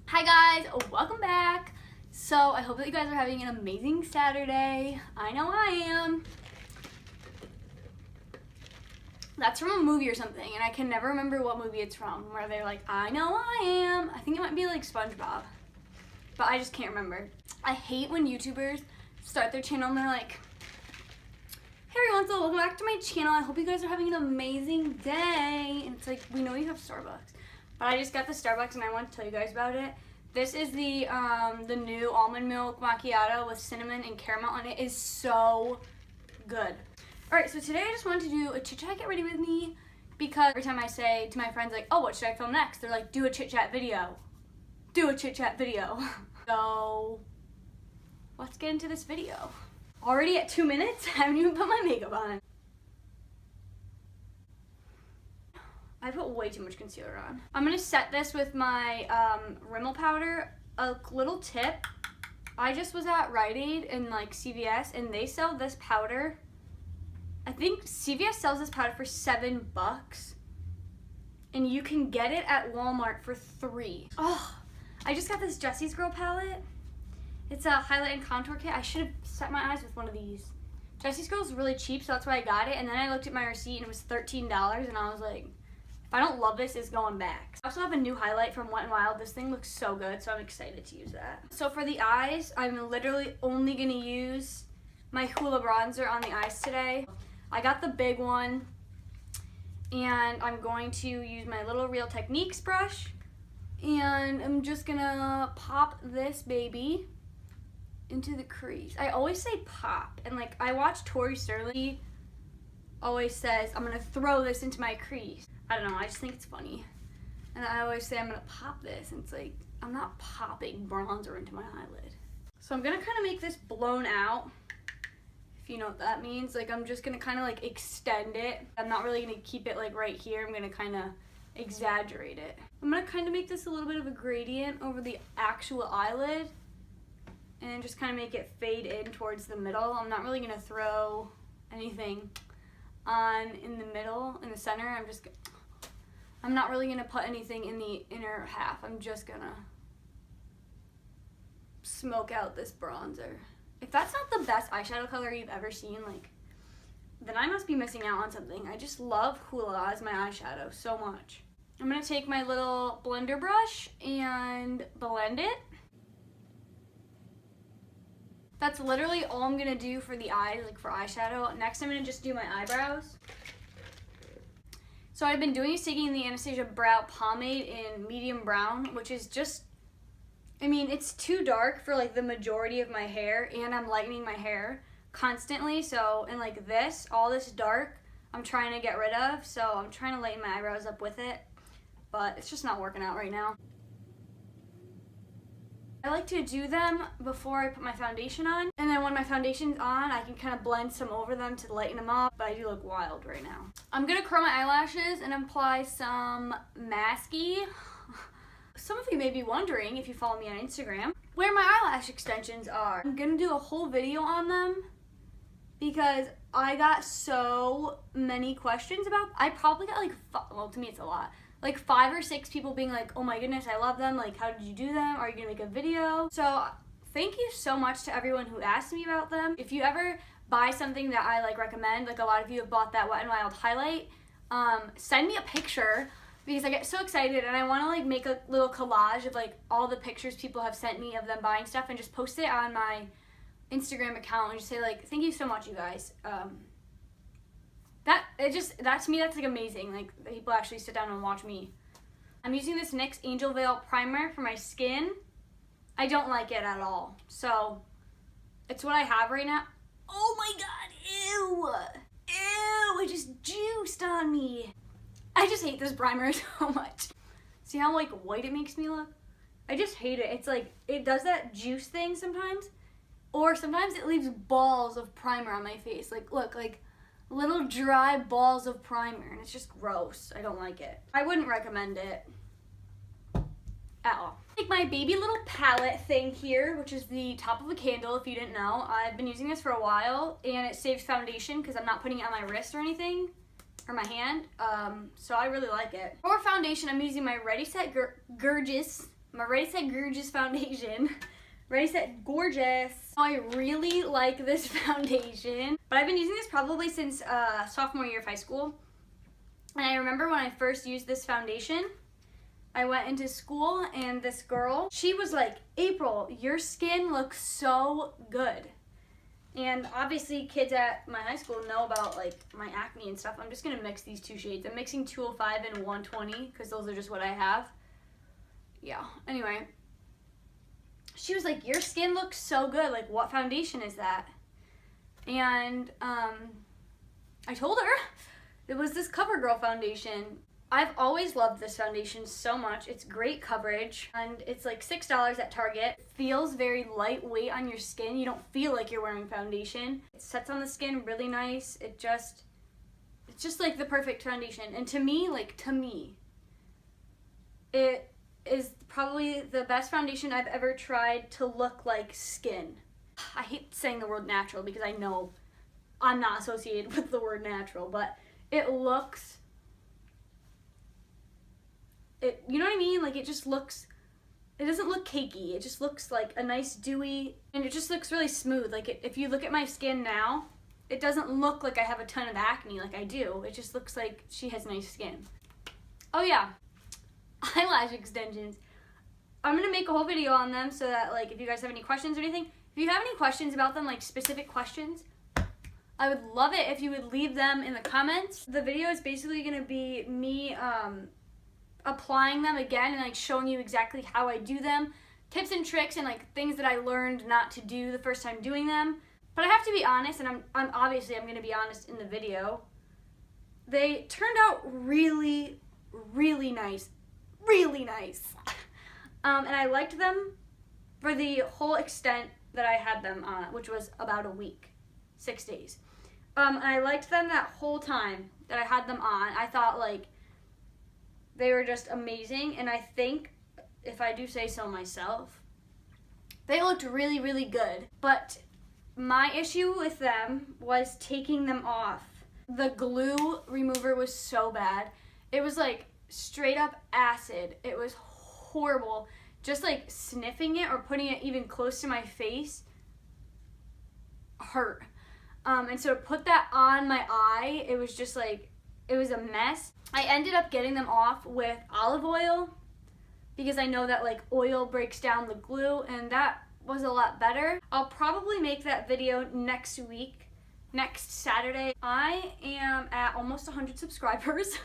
Hi guys, welcome back. So I hope that you guys are having an amazing Saturday. I know I am. That's from a movie or something, and I can never remember what movie it's from, where they're like, I know I am. I think it might be like SpongeBob, but I just can't remember. I hate when YouTubers start their channel and they're like, hey everyone, so welcome back to my channel. I hope you guys are having an amazing day. And it's like, we know you have Starbucks. But I just got the Starbucks and I want to tell you guys about it. This is the new almond milk macchiato with cinnamon and caramel on it. It is so good. Alright, so today I just wanted to do a chit chat get ready with me, because every time I say to my friends like, oh, what should I film next? They're like, do a chit chat video. Do a chit chat video. So let's get into this video. Already at 2 minutes, I haven't even put my makeup on. I put way too much concealer on. I'm gonna set this with my Rimmel powder. A little tip, I just was at Rite Aid and like CVS, and they sell this powder. I think CVS sells this powder for $7, and you can get it at Walmart for $3. Oh, I just got this Jessie's Girl palette. It's a highlight and contour kit. I should have set my eyes with one of these. Jessie's Girl is really cheap, so that's why I got it. And then I looked at my receipt and it was $13, and I was like, if I don't love this, it's going back. I also have a new highlight from Wet n Wild. This thing looks so good, so I'm excited to use that. So for the eyes, I'm literally only gonna use my Hoola bronzer on the eyes today. I got the big one, and I'm going to use my little Real Techniques brush, and I'm just gonna pop this baby into the crease. I always say pop, and like I watch Tori Sterling always says, I'm gonna throw this into my crease. I don't know, I just think it's funny. And I always say I'm gonna pop this, and it's like, I'm not popping bronzer into my eyelid. So I'm gonna kind of make this blown out, if you know what that means. Like I'm just gonna kind of like extend it. I'm not really gonna keep it like right here. I'm gonna kind of exaggerate it. I'm gonna kind of make this a little bit of a gradient over the actual eyelid, and just kind of make it fade in towards the middle. I'm not really gonna throw anything on in the middle, in the center. I'm not really gonna put anything in the inner half. I'm just gonna smoke out this bronzer. If that's not the best eyeshadow color you've ever seen, like, then I must be missing out on something. I just love Hoola as my eyeshadow so much. I'm gonna take my little blender brush and blend it. That's literally all I'm gonna do for the eyes, like for eyeshadow. Next, I'm gonna just do my eyebrows. So I've been taking the Anastasia Brow Pomade in medium brown, which is just, I mean, it's too dark for like the majority of my hair, and I'm lightening my hair constantly. So, and like this, all this dark, I'm trying to get rid of. So I'm trying to lighten my eyebrows up with it, but it's just not working out right now. I like to do them before I put my foundation on, and then when my foundation's on, I can kind of blend some over them to lighten them up, but I do look wild right now. I'm gonna curl my eyelashes and apply some masky. Some of you may be wondering, if you follow me on Instagram, where my eyelash extensions are. I'm gonna do a whole video on them because I got so many questions about. I probably got like, well, to me it's a lot. Like 5 or 6 people being like, oh my goodness, I love them. Like, how did you do them? Are you gonna make a video? So thank you so much to everyone who asked me about them. If you ever buy something that I like recommend, like a lot of you have bought that Wet n Wild highlight, send me a picture, because I get so excited and I want to like make a little collage of like all the pictures people have sent me of them buying stuff, and just post it on my Instagram account and just say like, thank you so much, you guys. That to me, that's like amazing. Like people actually sit down and watch me. I'm using this NYX Angel Veil primer for my skin. I don't like it at all. So it's what I have right now. Oh my god, ew. Ew, it just juiced on me. I just hate this primer so much. See how like white it makes me look? I just hate it. It's like, it does that juice thing sometimes. Or sometimes it leaves balls of primer on my face. Like look, like little dry balls of primer, and it's just gross. I don't like it. I wouldn't recommend it at all. Take my baby little palette thing here, which is the top of a candle, if you didn't know. I've been using this for a while, and it saves foundation because I'm not putting it on my wrist or anything, or my hand, so I really like it. For foundation, I'm using my Ready Set Gorgeous my Ready Set Gorgeous foundation. Ready Set Gorgeous. I really like this foundation, but I've been using this probably since sophomore year of high school. And I remember when I first used this foundation, I went into school and this girl, she was like, April, your skin looks so good. And obviously kids at my high school know about like my acne and stuff. I'm just gonna mix these two shades. I'm mixing 205 and 120 because those are just what I have. Yeah, anyway. She was like, your skin looks so good. Like, what foundation is that? And I told her it was this Covergirl foundation. I've always loved this foundation so much. It's great coverage, and it's like $6 at Target. It feels very lightweight on your skin. You don't feel like you're wearing foundation. It sets on the skin really nice. It's just like the perfect foundation. And to me, it is probably the best foundation I've ever tried to look like skin. I hate saying the word natural because I know I'm not associated with the word natural, but it looks, you know what I mean? Like, it just looks, it doesn't look cakey. It just looks like a nice dewy, and it just looks really smooth. Like, if you look at my skin now, it doesn't look like I have a ton of acne like I do. It just looks like she has nice skin. Oh yeah, eyelash extensions. I'm gonna make a whole video on them so that, like, if you guys have any questions or anything, if you have any questions about them, like specific questions, I would love it if you would leave them in the comments. The video is basically gonna be me applying them again and like showing you exactly how I do them, tips and tricks and like things that I learned not to do the first time doing them. But I have to be honest, and I'm obviously gonna be honest in the video. They turned out really, really nice. Really nice. And I liked them for the whole extent that I had them on, which was about a week, 6 days. And I liked them that whole time that I had them on. I thought, like, they were just amazing, and I think, if I do say so myself, they looked really, really good. But my issue with them was taking them off. The glue remover was so bad. It was like straight up acid. It was horrible. Just like sniffing it or putting it even close to my face hurt. And so to put that on my eye, it was just like, it was a mess. I ended up getting them off with olive oil because I know that like oil breaks down the glue, and that was a lot better. I'll probably make that video next week, next Saturday. I am at almost 100 subscribers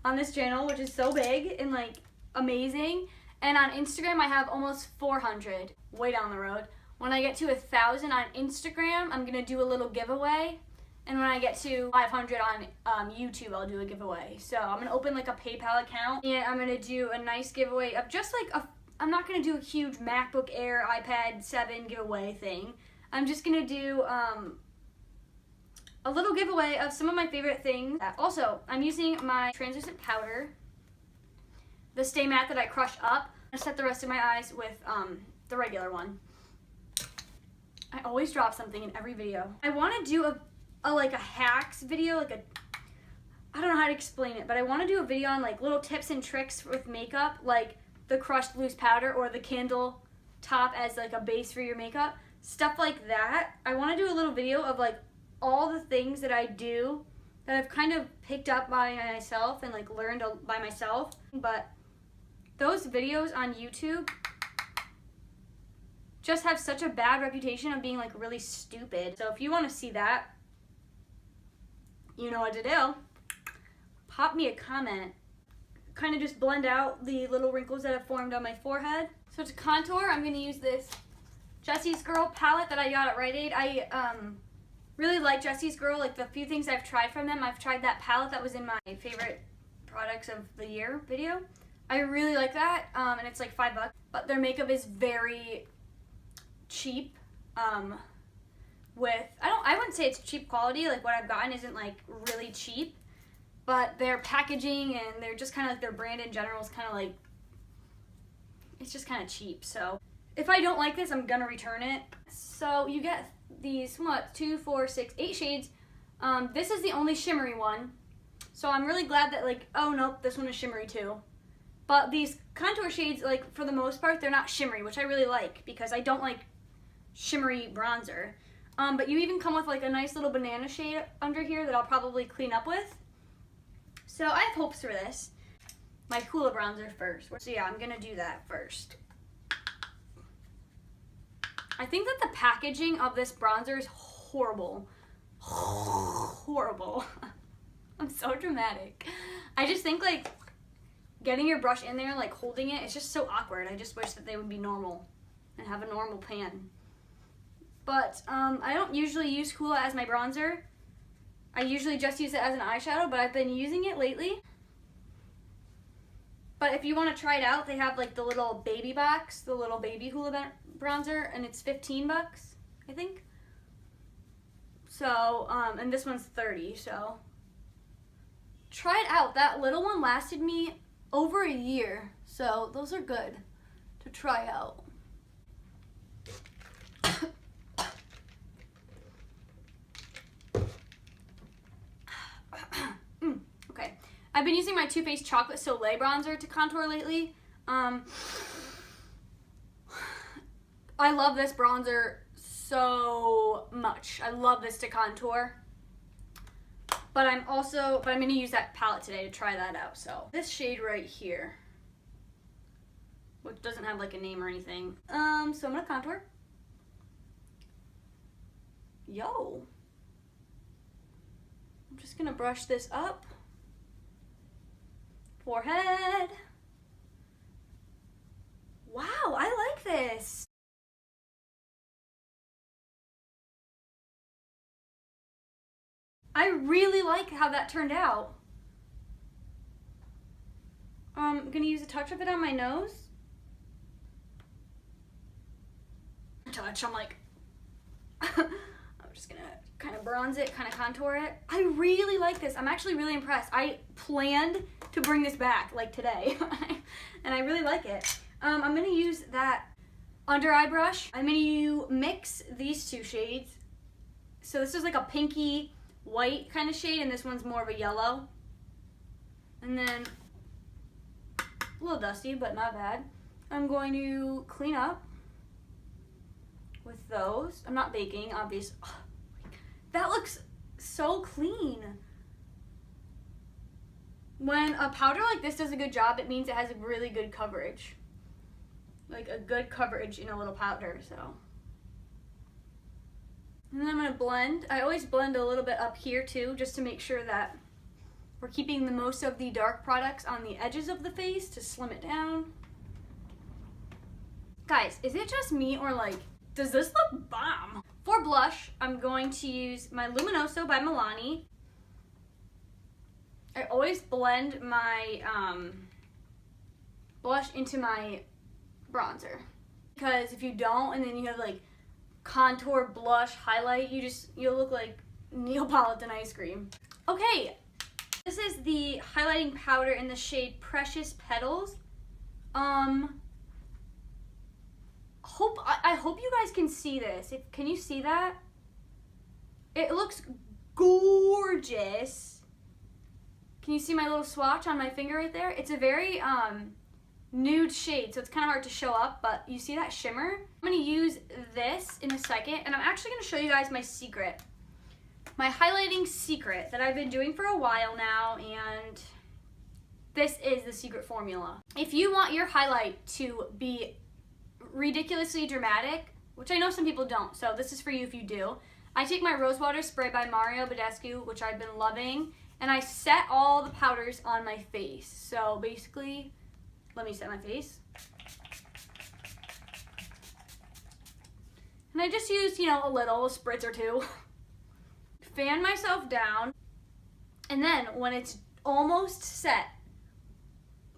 on this channel, which is so big and like amazing. And on Instagram, I have almost 400, way down the road. When I get to 1,000 on Instagram, I'm gonna do a little giveaway. And when I get to 500 on YouTube, I'll do a giveaway. So I'm gonna open like a PayPal account, and I'm gonna do a nice giveaway of just like I'm not gonna do a huge MacBook Air, iPad 7 giveaway thing. I'm just gonna do a little giveaway of some of my favorite things. Also, I'm using my translucent powder, the Stay Matte that I crushed up. I'm gonna set the rest of my eyes with the regular one. I always drop something in every video. I wanna do a hacks video, like I don't know how to explain it, but I want to do a video on like little tips and tricks with makeup, like the crushed loose powder or the candle top as like a base for your makeup, stuff like that. I want to do a little video of like all the things that I do that I've kind of picked up by myself and like learned by myself. But those videos on YouTube just have such a bad reputation of being like really stupid. So if you want to see that, you know what to do. Pop me a comment. Kind of just blend out the little wrinkles that have formed on my forehead. So to contour, I'm going to use this Jessie's Girl palette that I got at Rite Aid. I really like Jessie's Girl. Like the few things I've tried from them, I've tried that palette that was in my favorite products of the year video. I really like that, and it's like $5. But their makeup is very cheap. I wouldn't say it's cheap quality, like what I've gotten isn't like really cheap, but their packaging and they're just kind of like their brand in general is kind of like, it's just kind of cheap. So if I don't like this, I'm gonna return it. So you get these, 2, 4, 6, 8 shades. This is the only shimmery one. So I'm really glad that like, oh nope, this one is shimmery too. But these contour shades, like, for the most part, they're not shimmery, which I really like because I don't like shimmery bronzer. But you even come with like a nice little banana shade under here that I'll probably clean up with. So I have hopes for this. My Hoola bronzer first. So yeah, I'm gonna do that first. I think that the packaging of this bronzer is horrible. Horrible. I'm so dramatic. I just think like getting your brush in there, like holding it, it's just so awkward. I just wish that they would be normal and have a normal pan. But I don't usually use Hoola as my bronzer. I usually just use it as an eyeshadow, but I've been using it lately. But if you want to try it out, they have like the little baby box, the little baby Hoola bronzer, and it's 15 bucks, I think. So, and this one's 30, so try it out. That little one lasted me over a year, so those are good to try out. Okay, I've been using my Too Faced Chocolate Soleil bronzer to contour lately. I love this bronzer so much. I love this to contour. But I'm gonna use that palette today to try that out. So this shade right here, which doesn't have like a name or anything. So I'm gonna contour. Yo. I'm just gonna brush this up. Forehead. Wow, I like this. I really like how that turned out. I'm gonna use a touch of it on my nose. I'm like, I'm just gonna kind of bronze it, kind of contour it. I really like this. I'm actually really impressed. I planned to bring this back like today and I really like it. I'm gonna use that under eye brush. I'm gonna mix these two shades. So this is like a pinky white kind of shade and this one's more of a yellow. And then a little dusty, but not bad. I'm going to clean up with those. I'm not baking, obviously. Oh, that looks so clean. When a powder like this does a good job, it means it has a really good coverage. Like a good coverage in a little powder, so. And then I'm gonna blend. I always blend a little bit up here too, just to make sure that we're keeping the most of the dark products on the edges of the face to slim it down. Guys, is it just me or like, does this look bomb? For blush, I'm going to use my Luminoso by Milani. I always blend my blush into my bronzer. Because if you don't, and then you have like contour, blush, highlight, you'll look like Neapolitan ice cream. Okay, this is the highlighting powder in the shade Precious Petals. I hope you guys can see this. Can you see that? It looks gorgeous. Can you see my little swatch on my finger right there? It's a very nude shade, so it's kind of hard to show up, but you see that shimmer? I'm gonna use this in a second, and I'm actually gonna show you guys my secret. My highlighting secret that I've been doing for a while now, and this is the secret formula. If you want your highlight to be ridiculously dramatic, which I know some people don't, so this is for you if you do. I take my Rose Water Spray by Mario Badescu, which I've been loving, and I set all the powders on my face. So basically, let me set my face. And I just used, a spritz or two. Fan myself down, and then when it's almost set,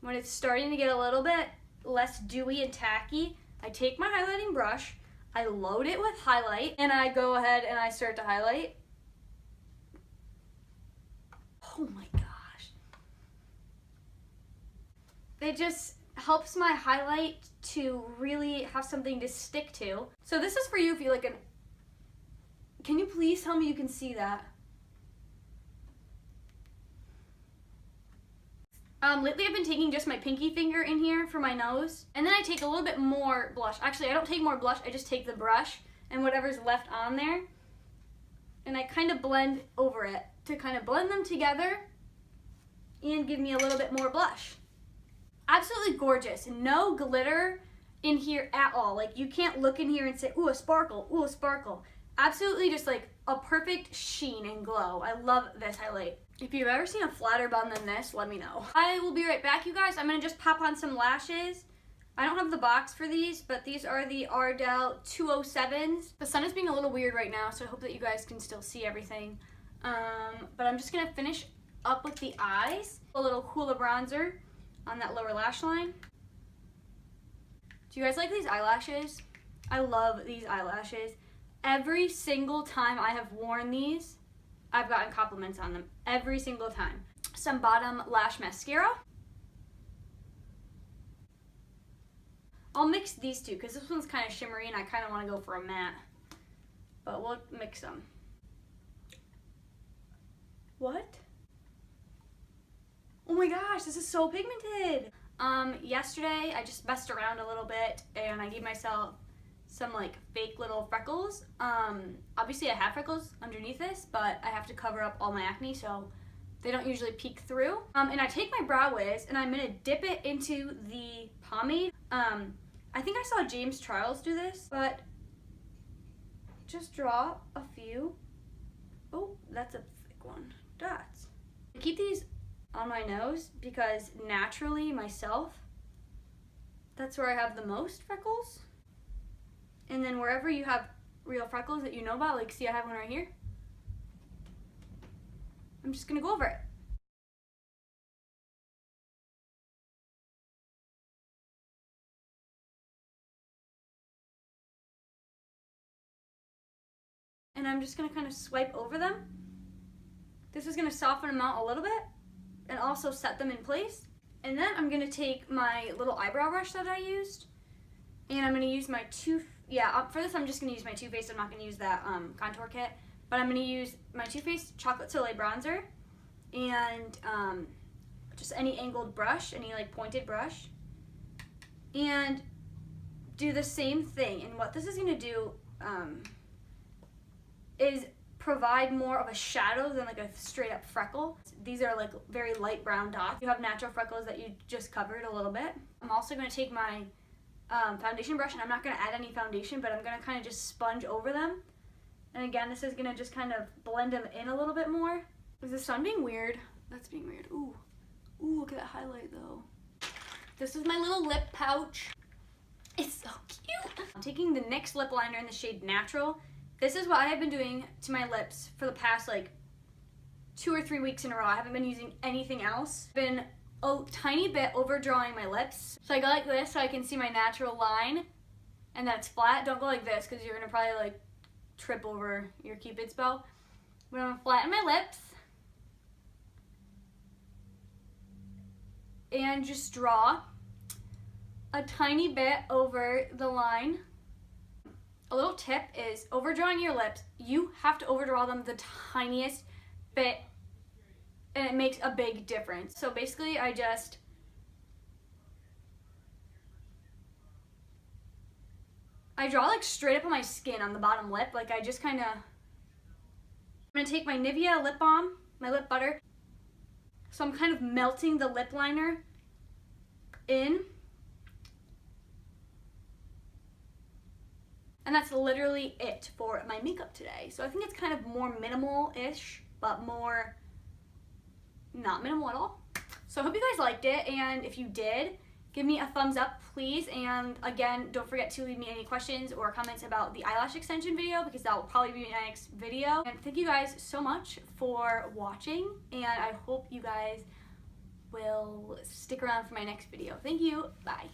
when it's starting to get a little bit less dewy and tacky, I take my highlighting brush, I load it with highlight, and I go ahead and I start to highlight. Oh my gosh. It just helps my highlight to really have something to stick to. So this is for you if you like can you please tell me you can see that? Lately I've been taking just my pinky finger in here for my nose, and then I take a little bit more blush. Actually, I don't take more blush, I just take the brush and whatever's left on there, and I kind of blend over it to kind of blend them together and give me a little bit more blush. Absolutely gorgeous. No glitter in here at all. Like, you can't look in here and say, ooh, a sparkle, ooh, a sparkle. Absolutely just like a perfect sheen and glow. I love this highlight. If you've ever seen a flatter bun than this, let me know. I will be right back, you guys. I'm gonna just pop on some lashes. I don't have the box for these, but these are the Ardell 207s. The sun is being a little weird right now, so I hope that you guys can still see everything. But I'm just gonna finish up with the eyes. A little Hoola bronzer on that lower lash line. Do you guys like these eyelashes? I love these eyelashes. Every single time I have worn these, I've gotten compliments on them. Every single time. Some bottom lash mascara. I'll mix these two because this one's kind of shimmery and I kind of want to go for a matte. But we'll mix them. What? Oh my gosh, this is so pigmented. Yesterday I just messed around a little bit and I gave myself some like fake little freckles. Obviously I have freckles underneath this, but I have to cover up all my acne so they don't usually peek through. And I take my Brow Wiz and I'm gonna dip it into the pomade. I think I saw James Charles do this, but just draw a few. Oh, that's a thick one. Dots. I keep these on my nose because naturally myself, that's where I have the most freckles. And then wherever you have real freckles that you know about, like see I have one right here, I'm just gonna go over it. And I'm just gonna kind of swipe over them. This is gonna soften them out a little bit and also set them in place. And then I'm gonna take my little eyebrow brush that I used and I'm gonna use my for this I'm just gonna use my Too Faced. I'm not gonna use that contour kit, but I'm gonna use my Too Faced Chocolate Soleil bronzer and just any angled brush, any like pointed brush, and do the same thing. And what this is gonna do is provide more of a shadow than like a straight up freckle. These are like very light brown dots. You have natural freckles that you just covered a little bit. I'm also gonna take my foundation brush and I'm not gonna add any foundation, but I'm gonna kind of just sponge over them. And again, this is gonna just kind of blend them in a little bit more. Is the sun being weird? That's being weird. Ooh, ooh, look at that highlight though. This is my little lip pouch. It's so cute. I'm taking the NYX Lip Liner in the shade Natural. This is what I have been doing to my lips for the past like 2 or 3 weeks in a row. I haven't been using anything else. Been a tiny bit overdrawing my lips. So I go like this so I can see my natural line and that's flat. Don't go like this because you're gonna probably like trip over your Cupid's bow. But I'm gonna flatten my lips and just draw a tiny bit over the line. A little tip is overdrawing your lips. You have to overdraw them the tiniest bit and it makes a big difference. So basically I draw like straight up on my skin on the bottom lip. Like I just kind of, I'm gonna take my Nivea lip balm, my lip butter. So I'm kind of melting the lip liner in. And that's literally it for my makeup today. So I think it's kind of more minimal-ish, but more not minimal at all. So I hope you guys liked it, and if you did, give me a thumbs up, please. And again, don't forget to leave me any questions or comments about the eyelash extension video, because that will probably be my next video. And thank you guys so much for watching, and I hope you guys will stick around for my next video. Thank you, bye.